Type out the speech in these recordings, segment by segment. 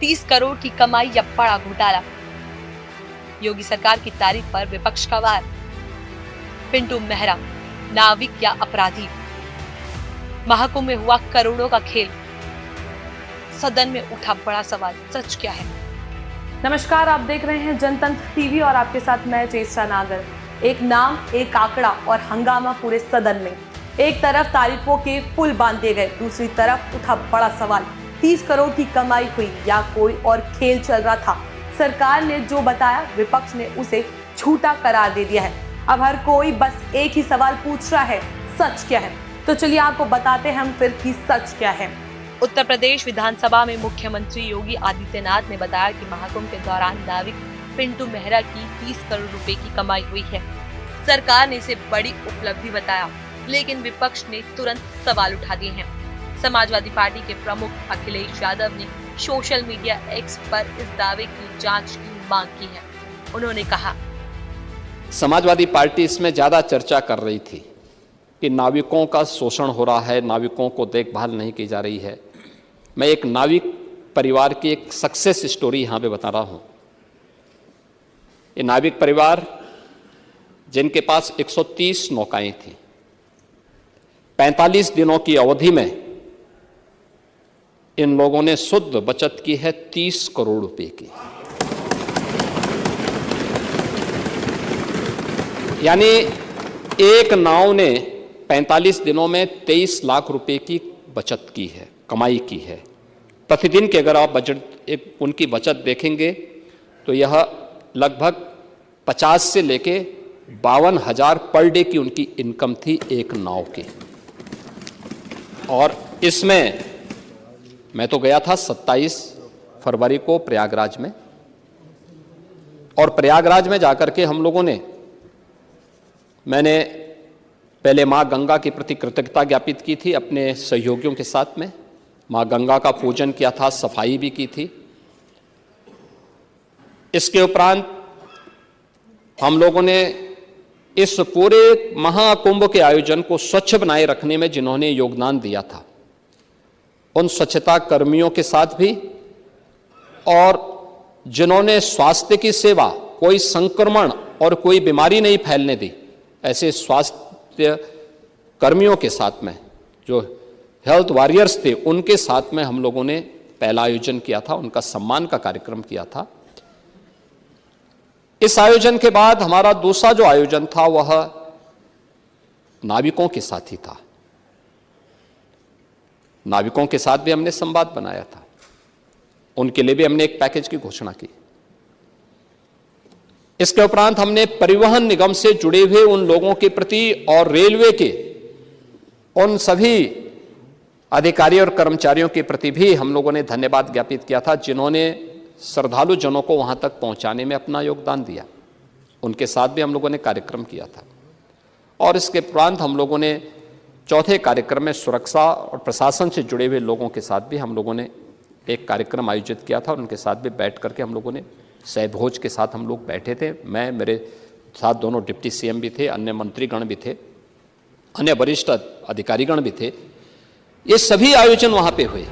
30 करोड़ की कमाई या बड़ा घोटाला। योगी सरकार की तारीफ पर विपक्ष का वार। पिंटू मेहरा नाविक या अपराधी? महाकुंभ में हुआ करोड़ों का खेल। सदन में उठा बड़ा सवाल, सच क्या है? नमस्कार, आप देख रहे हैं जनतंत्र टीवी और आपके साथ मैं चेष्टा नागर। एक नाम, एक आंकड़ा और हंगामा पूरे सदन में। एक तरफ तारीफों के पुल बांध दिए गए, दूसरी तरफ उठा बड़ा सवाल। 30 करोड़ की कमाई हुई या कोई और खेल चल रहा था? सरकार ने जो बताया, विपक्ष ने उसे झूठा करार दे दिया है। अब हर कोई बस एक ही सवाल पूछ रहा है, सच क्या है? तो चलिए आपको बताते हैं हम फिर कि सच क्या है। उत्तर प्रदेश विधानसभा में मुख्यमंत्री योगी आदित्यनाथ ने बताया कि महाकुंभ के दौरान नाविक पिंटू मेहरा की 30 करोड़ रुपए की कमाई हुई है। सरकार ने इसे बड़ी उपलब्धि बताया, लेकिन विपक्ष ने तुरंत सवाल उठा दिए हैं। समाजवादी पार्टी के प्रमुख अखिलेश यादव ने सोशल मीडिया एक्स पर इस दावे की जांच की मांग की है। उन्होंने कहा, समाजवादी पार्टी इसमें ज्यादा चर्चा कर रही थी कि नाविकों का शोषण हो रहा है, नाविकों को देखभाल नहीं की जा रही है। मैं एक नाविक परिवार की एक सक्सेस स्टोरी यहाँ पे बता रहा हूँ। ये नाविक परिवार जिनके पास 130 नौकाएं थी, 45 दिनों की अवधि में इन लोगों ने शुद्ध बचत की है 30 करोड़ रुपए की। यानी एक नाव ने 45 दिनों में 23 लाख रुपए की बचत की है, कमाई की है। प्रतिदिन के अगर आप उनकी बचत देखेंगे तो यह लगभग 50 से लेके 52,000 पर डे की उनकी इनकम थी एक नाव की। और इसमें मैं तो गया था 27 फरवरी को प्रयागराज में, और प्रयागराज में जाकर के हम लोगों ने, मैंने पहले माँ गंगा के प्रति कृतज्ञता ज्ञापित की थी अपने सहयोगियों के साथ में। माँ गंगा का पूजन किया था, सफाई भी की थी। इसके उपरांत हम लोगों ने इस पूरे महाकुंभ के आयोजन को स्वच्छ बनाए रखने में जिन्होंने योगदान दिया था, उन स्वच्छता कर्मियों के साथ भी, और जिन्होंने स्वास्थ्य की सेवा, कोई संक्रमण और कोई बीमारी नहीं फैलने दी, ऐसे स्वास्थ्य कर्मियों के साथ में, जो हेल्थ वॉरियर्स थे, उनके साथ में हम लोगों ने पहला आयोजन किया था, उनका सम्मान का कार्यक्रम किया था। इस आयोजन के बाद हमारा दूसरा जो आयोजन था वह नाविकों के साथ ही था। नाविकों के साथ भी हमने संवाद बनाया था, उनके लिए भी हमने एक पैकेज की घोषणा की। इसके उपरांत हमने परिवहन निगम से जुड़े हुए उन लोगों के प्रति और रेलवे के उन सभी अधिकारी और कर्मचारियों के प्रति भी हम लोगों ने धन्यवाद ज्ञापित किया था, जिन्होंने श्रद्धालु जनों को वहां तक पहुंचाने में अपना योगदान दिया। उनके साथ भी हम लोगों ने कार्यक्रम किया था। और इसके उपरांत हम लोगों ने चौथे कार्यक्रम में सुरक्षा और प्रशासन से जुड़े हुए लोगों के साथ भी हम लोगों ने एक कार्यक्रम आयोजित किया था, और उनके साथ भी बैठ करके हम लोगों ने सहभोज के साथ हम लोग बैठे थे। मैं, मेरे साथ दोनों डिप्टी सीएम भी थे, अन्य मंत्रीगण भी थे, अन्य वरिष्ठ अधिकारीगण भी थे। ये सभी आयोजन वहां पे हुए।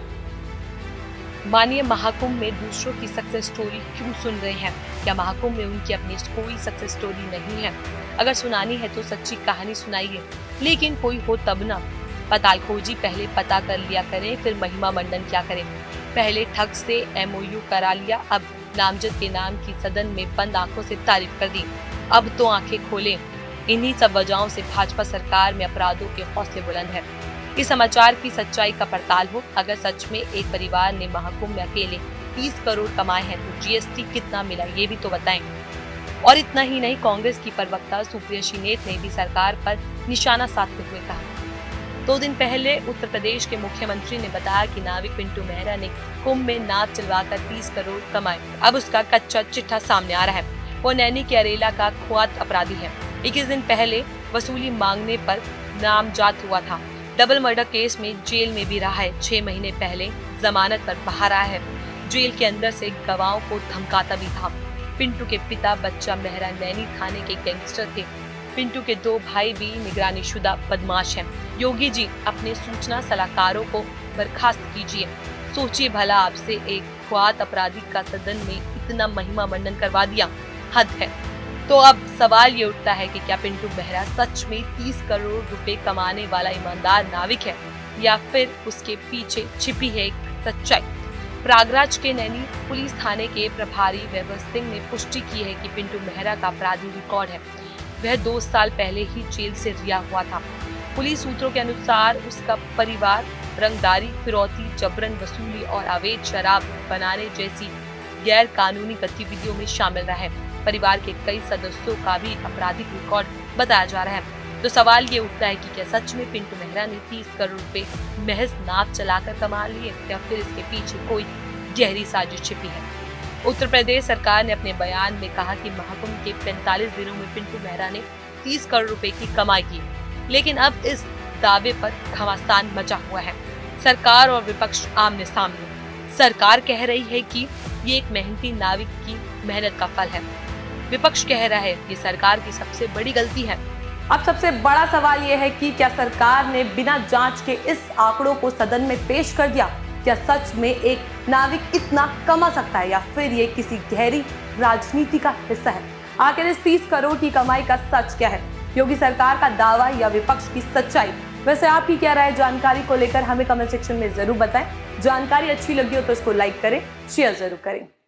मानिए, महाकुंभ में दूसरों की सक्सेस स्टोरी क्यों सुन रहे हैं? क्या महाकुंभ में उनकी अपनी कोई सक्सेस स्टोरी नहीं है? अगर सुनानी है तो सच्ची कहानी सुनाइए, लेकिन कोई हो तब ना। पताल खोजी पहले पता कर लिया करें, फिर महिमा मंडन क्या करें। पहले ठग से एमओयू करा लिया, अब नामजद के नाम की सदन में बंद आंखों से तारीफ कर दी। अब तो आंखें खोलें। इन्हीं सब वजहों से भाजपा सरकार में अपराधों के हौसले बुलंद है। इस समाचार की सच्चाई का पड़ताल हो। अगर सच में एक परिवार ने महाकुंभ में अकेले 30 करोड़ कमाए हैं तो जीएसटी कितना मिला, ये भी तो बताएं। और इतना ही नहीं, कांग्रेस की प्रवक्ता सुप्रिया श्रीनेत ने भी सरकार पर निशाना साधते हुए कहा। 2 दिन पहले उत्तर प्रदेश के मुख्यमंत्री ने बताया कि नाविक पिंटू मेहरा ने कुंभ में नाव चलवाकर 30 करोड़ कमाए। अब उसका कच्चा चिट्ठा सामने आ रहा है। वो नैनी के अरेला का कुख्यात अपराधी है। 21 दिन पहले वसूली मांगने पर नामजद हुआ था। डबल मर्डर केस में जेल में भी रहा है। 6 महीने पहले जमानत पर बाहर आया है। जेल के अंदर से गवाहों को धमकाता भी था। पिंटू के पिता बच्चा मेहरा नैनी थाने के गैंगस्टर थे। पिंटू के 2 भाई भी निगरानी शुदा बदमाश हैं। योगी जी, अपने सूचना सलाहकारों को बर्खास्त कीजिए। सोचिए भला, आपसे एक कुख्यात अपराधी का सदन में इतना महिमा मंडन करवा दिया, हद है। तो अब सवाल ये उठता है कि क्या पिंटू मेहरा सच में 30 करोड़ रुपए कमाने वाला ईमानदार नाविक है या फिर उसके पीछे छिपी है एक सच्चाई। प्रयागराज के नैनी पुलिस थाने के प्रभारी वैभव सिंह ने पुष्टि की है कि पिंटू मेहरा का अपराधी रिकॉर्ड है। वह 2 साल पहले ही जेल से रिहा हुआ था। पुलिस सूत्रों के अनुसार उसका परिवार रंगदारी, फिरौती, जबरन वसूली और अवैध शराब बनाने जैसी गैर कानूनी गतिविधियों में शामिल रहा है। परिवार के कई सदस्यों का भी आपराधिक रिकॉर्ड बताया जा रहा है। तो सवाल ये उठता है कि क्या सच में पिंटू मेहरा ने 30 करोड़ रुपए महज नाव चलाकर कमा लिए या फिर इसके पीछे कोई गहरी साजिश छिपी है। उत्तर प्रदेश सरकार ने अपने बयान में कहा कि महाकुंभ के 45 दिनों में पिंटू मेहरा ने 30 करोड़ रुपए की कमाई की, लेकिन अब इस दावे पर घमासान मचा हुआ है। सरकार और विपक्ष आमने सामने। सरकार कह रही है कि ये एक मेहनती नाविक की मेहनत का फल है। विपक्ष कह रहा है कि सरकार की सबसे बड़ी गलती है। अब सबसे बड़ा सवाल यह है कि क्या सरकार ने बिना जांच के इस आंकड़ों को सदन में पेश कर दिया? क्या सच में एक नाविक इतना कमा सकता है या फिर ये किसी गहरी राजनीति का हिस्सा है? आखिर इस 30 करोड़ की कमाई का सच क्या है? योगी सरकार का दावा या विपक्ष की सच्चाई? वैसे आपकी क्या राय जानकारी को लेकर हमें कमेंट सेक्शन में जरूर बताएं। जानकारी अच्छी लगी हो तो इसको लाइक करें, शेयर जरूर करें।